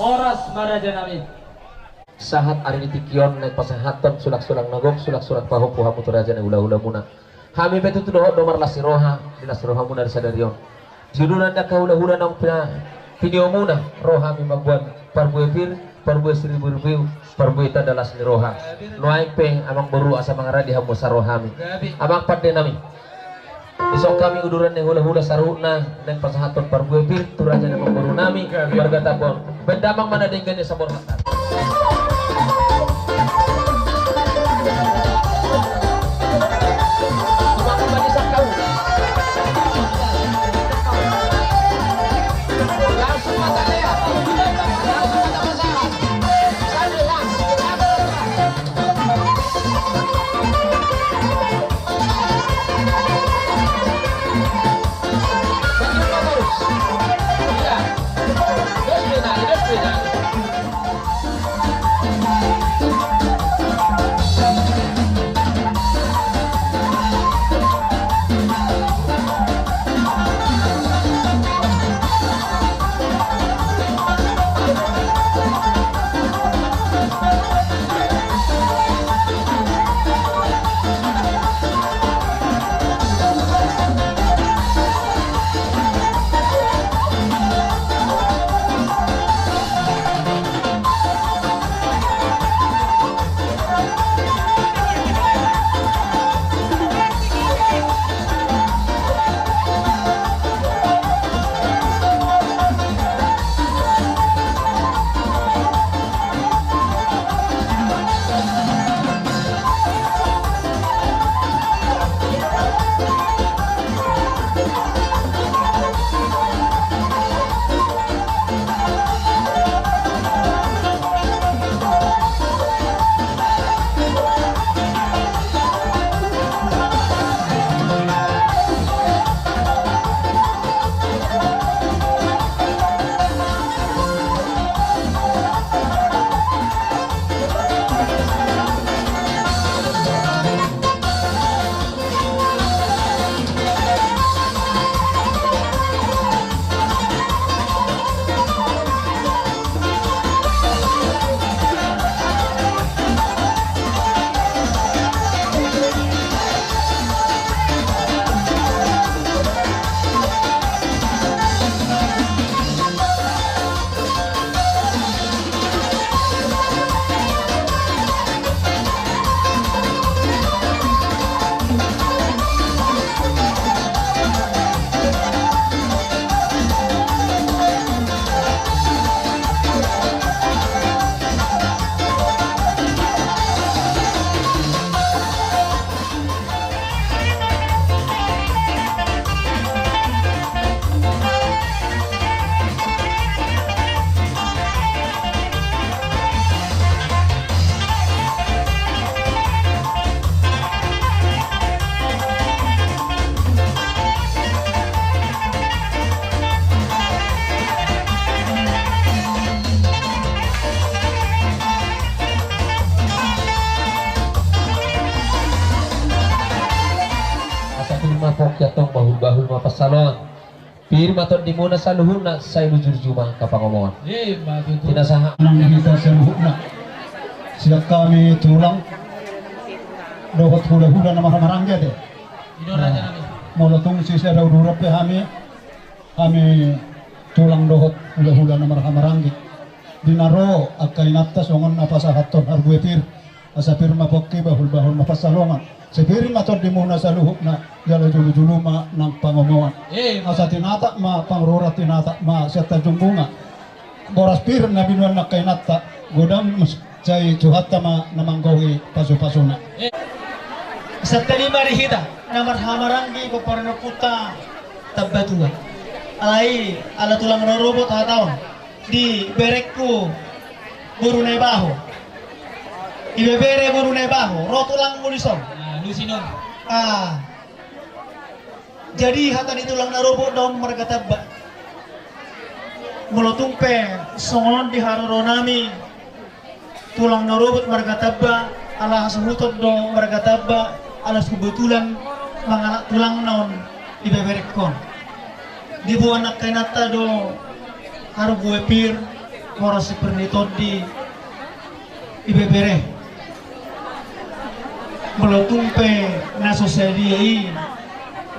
Moras Maraja nami. Sahat ari tikion naik pasahaton sulak-sulak nagok sulak-sulak paho puha muturaja na ula-ula muna. Kami betul tu doh domar lasiroha di lasiroha muna dari sadarion. Juduran dak hula-hula nang video muna roha mi mabuan parbuepir parbu 1000 ribu parbu ita dalas ni roha. Noai peng amang baru asa mangara di hamu sarohami. Amang padde nami. Isok kami uduran yang hula-hula saruna dan pasahaton parbuepir turaja na baru nami warga tabon. Bendamang mana dengannya sabor hatar. Yatong bahul-bahul mapasalon pir maton di muna sa luhuna say lujur juma kapangomongan tinasaha nang kita sa luhuna sila kami tulang dohot hula-hula na mahamarangga de molotong si sa raudurap de kami tulang dohot hula-hula na mahamaranggi dinaro agkainata songon napasahaton arguetir asa pirma pokki bahul-bahul mapasalongan sepirin matod di muna sa luhuk na jalo julu-julu ma ng pangomongan. Asa tinata ma pangrura tinata ma seta jumbunga. Boras pir na binuan na kainata godam chay cuhata ma namanggawi pasu-pasuna. Sa talima rihita na marhamarangi ko para puta tabbatuan. Alay ala tulang robot hataon di berekku burunay baho. Ibebere burunay baho rotulang mulison. Lusinon. Jadi hatan itu lang narobot daun margatabba. Mulotungpe songon di haroro nami tulang narobot margatabba ala sumutot do margatabba alas kebetulan mga tulang naon ibeberekon. Di buwan na kainata do haru buwepir mora si pernitod di ibebere melotumpe na sosyaliyai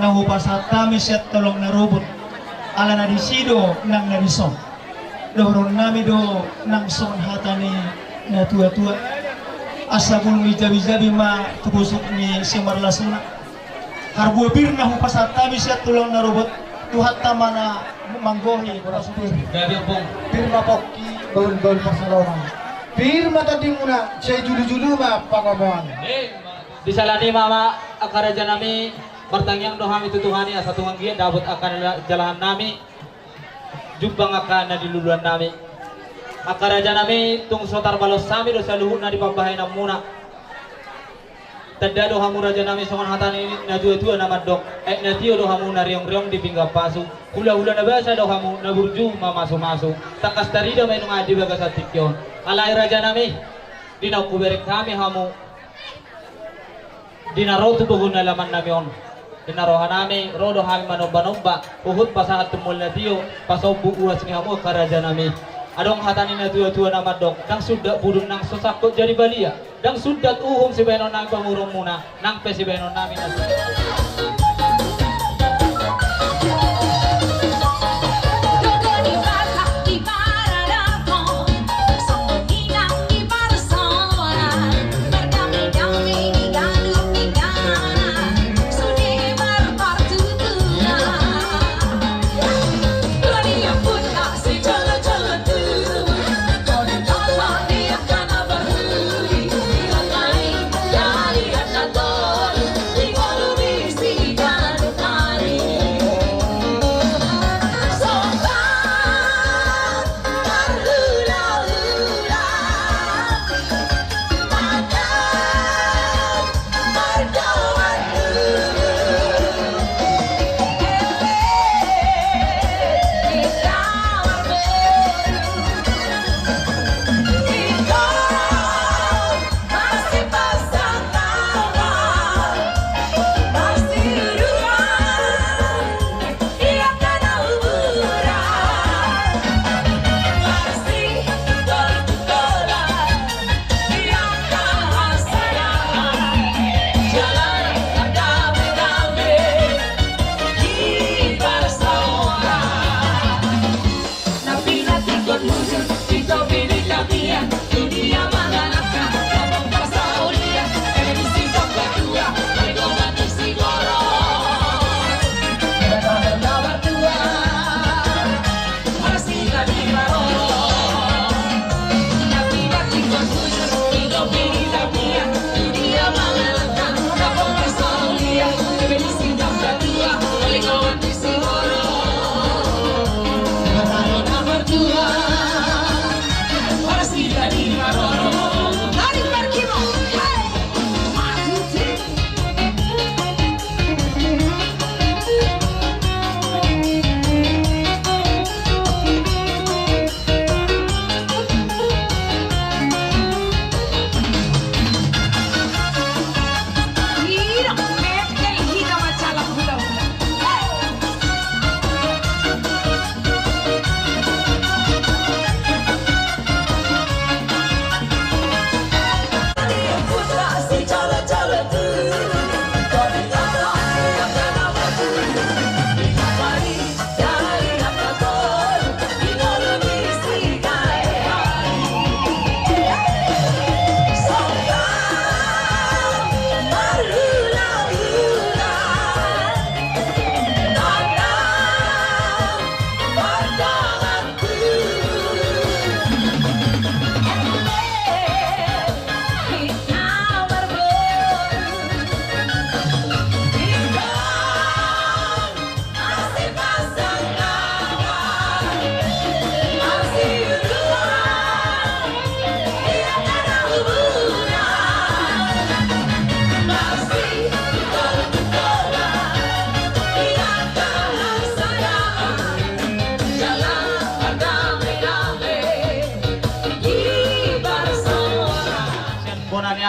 na hupasata misyat tolong na robot ala na disido nang nadiso doron nami do nang son hatani na tua-tua asabul mijabi-jabi ma tubusuk ni simarlasuna harbu bir na hupasata misyat tolong na robot tuhat tamana manggohi Gabi pong Pirma pokki gol Barcelona. Pirma tadi muna saya julu-julu ma pangomongan. Disalani mama akaraja nami bertangyang dohami tutuhani asa tungang gian dabut akan jalahan nami jumbang akan na diluluan nami akaraja nami tung sotar balos sami dosa luhut na dipabahay na muna tadda dohamu raja nami songon hatani na tua-tua na madok na tiyo dohamu na riong-riong di pinggap pasu hula-hula na basa dohamu na burju mamasu-masu takas tarida may nung adi baga sa tikyon alay raja nami dinaw kuberek kami hamu dinaroto tuhun na laman namion dinarohan nami rodo hami manomba-nomba uhud pasahat tumul na tiyo pasobu uras ni hamu karaja nami adong hatani na tua-tua na madok dang sudah budun nang sosakot jadi balia dang sudat uhum si benon nang pangurong muna nang pe si benon namin na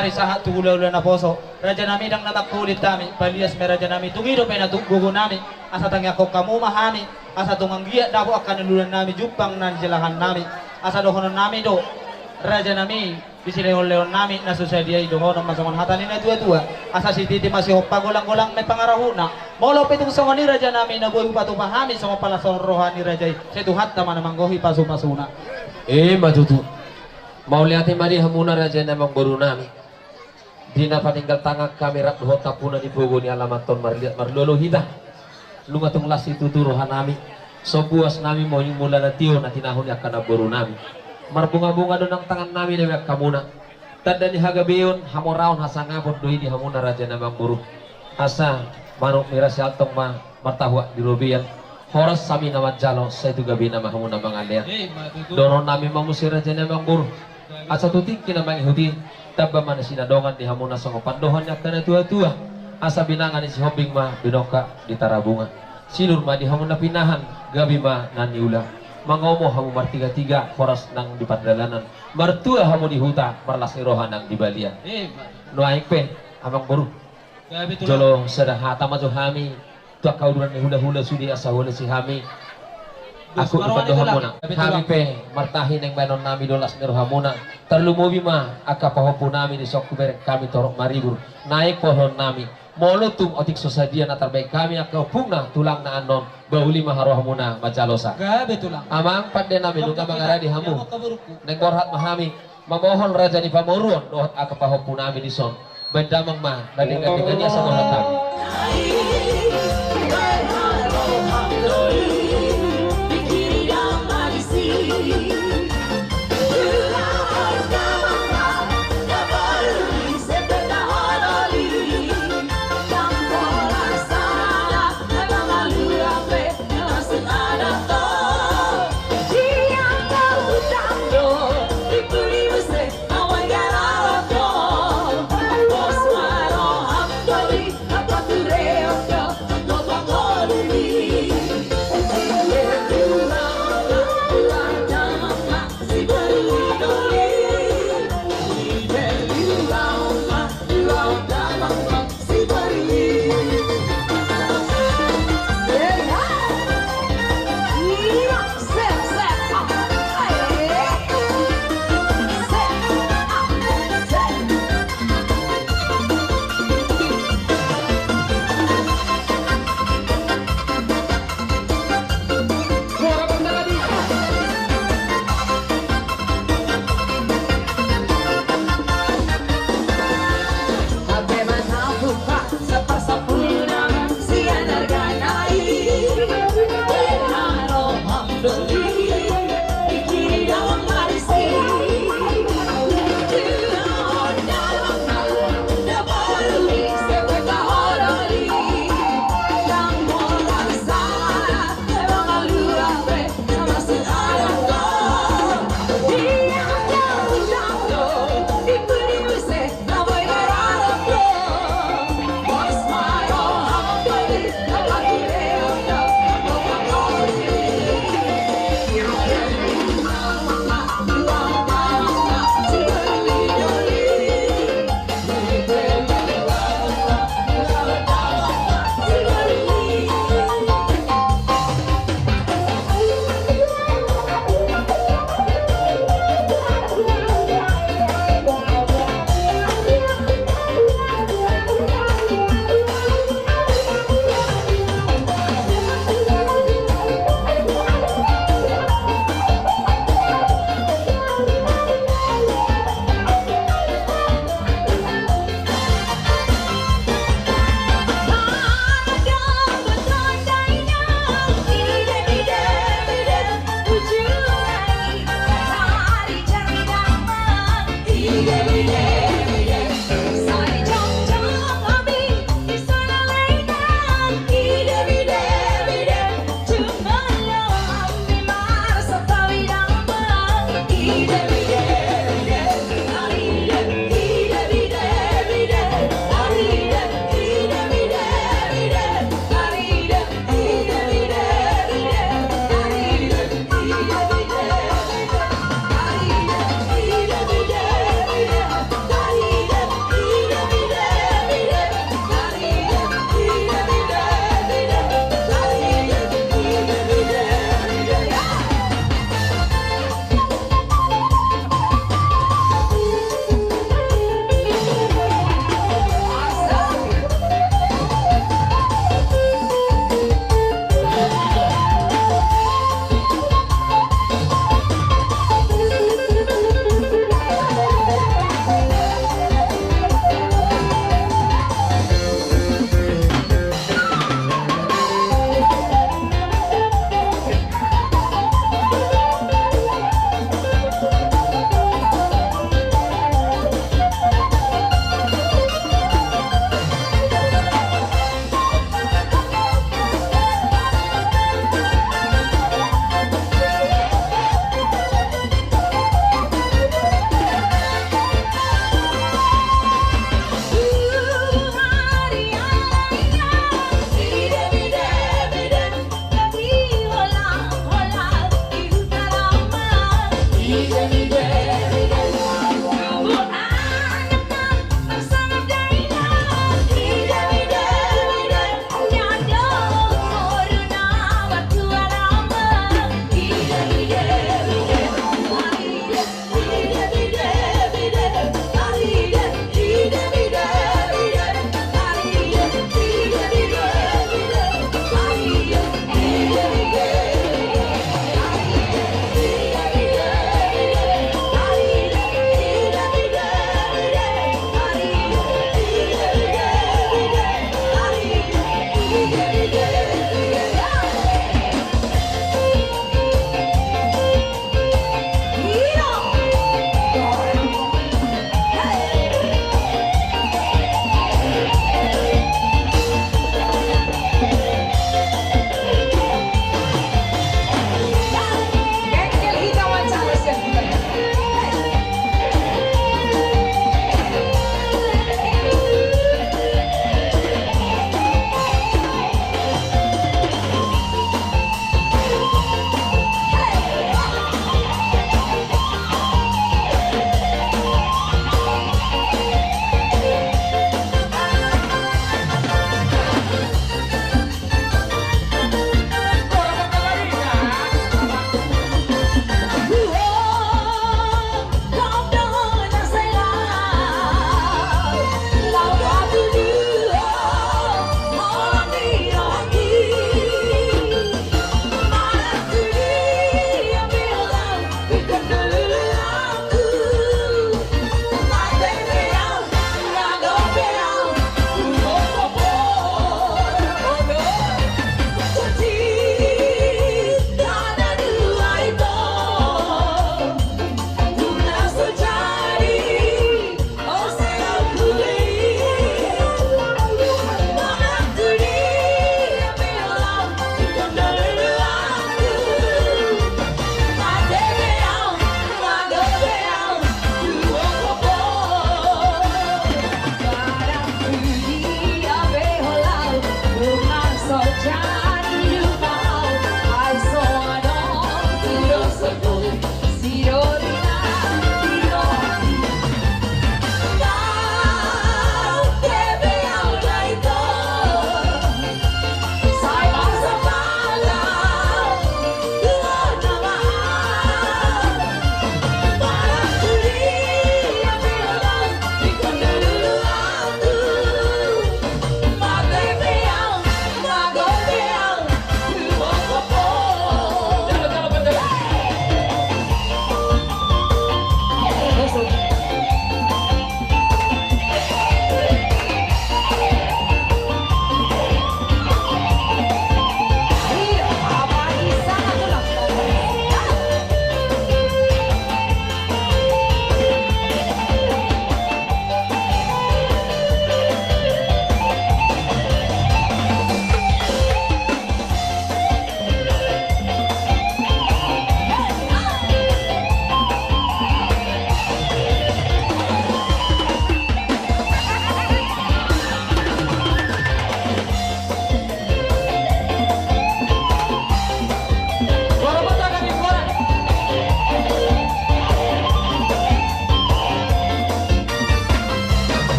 hari sahat tu ula na poso raja nami dang nabakkulit kami palias me raja nami tungido pe na tunggugo nami asa tangya ko kamu mahami asa tunganggia dabo akan lululan nami jupang nan jelahan nami asa dohonon nami do raja nami disilehon-lehon nami na susadiay dohonon masamon hatani na dua-dua asa si titi masih hoppa golang-golang may pangarahuna molo pitong songo ni raja nami na goy patu pahami songo pala son rohani raja setuhat tama namang gohi pasu-pasuna matutu mau lihatin mari hamuna raja namang baru nami dina paninggal tangak kami rat hota puna di pogo ni alamat ton marliat marlolo hida lunga tung lasi tutu rohanami so buas nami mau yung mula na tiyo na tinahon ni akana baru nami marbunga-bunga doon ang tangan nami na yak kamuna tanda ni hagabiyon hamoraon hasangabot doy di hamuna raja namang baru asa manok mira si altong martahwa di rubian horas sami na majalo sa itu gabi na mahamuna mga liat doon nami mangusir raja namang baru asa tutik kinamang ihudi tabba man sinadongan di hamuna sa pandohan yak kana tua-tua asa binangan ni si hobing binoka di tarabunga silur di hamuna pinahan gabi naniula mangomo hamu martiga-tiga foras nang di pandalanan martua hamu di huta marlas rohan nang di balian no aing pe amang baru jolo sadahata majo hami tua kauduran ni hula-hula sudi asa hula si hami aku ipandoh hamuna hami pe martahin yang banon nami dolas ni rohamuna terlumubi aka pahopu nami di sok kuberek kami torok maribur naik pohon nami molotung otik sosadia na terbaik kami aka pungna tulang na anon bauli maharohamuna majalosa gabe tulang amang padde nami luka mangara di hamu neng borhat mahami mamohon raja ni pamoruon dohat aka pahopu nami di son bendamang nadingan-dingannya sa dohat kami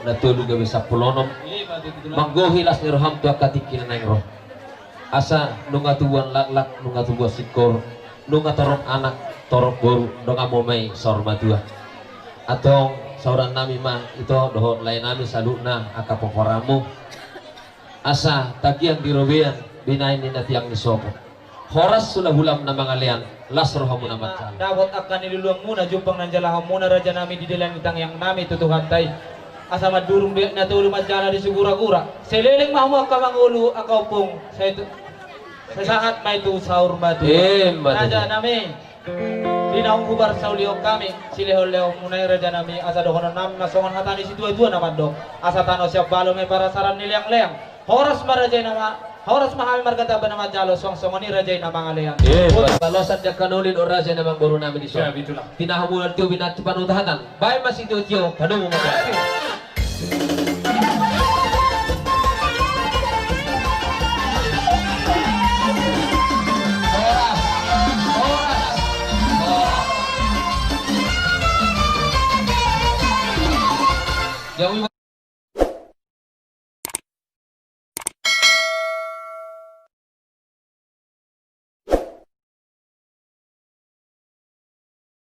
natulog gabi sa pulonom manggohilas ni roham tu akatikin na roh asa nunga tuwan laklak nunga tuwa sikor nunga torok anak torok guru nunga momay sorma tua atong sauran nami man ito dohon lain nami saluna akapokoramu asa tagiang dirobian binain ni natiang ni sopo horas sulah hulam na mga lian las roham na matkan dapat akan niluluang muna jumpang nanjalahan muna raja nami di dalam itang yang nami tutuhan tay asa madurung di natulong madjala di sigura-gura seliling mahmu ka mangulu akaw pong sa ito sa sahat may tu sahur madu raja nami dinaong kubar sa uliok kami silihol-leo muna yung raja nami asa dokonon nami masongan hatani si dua-dua naman do asa tano siya balo may para saran niliang-leang horas marajay nama horas mahami margata ba naman jalo song-songon ni rajay na mga leang balosan dia kanulin o raja namang guru namin di so tinahamunan tiyo binat panutahanan bay mas ito tiyo kanong mo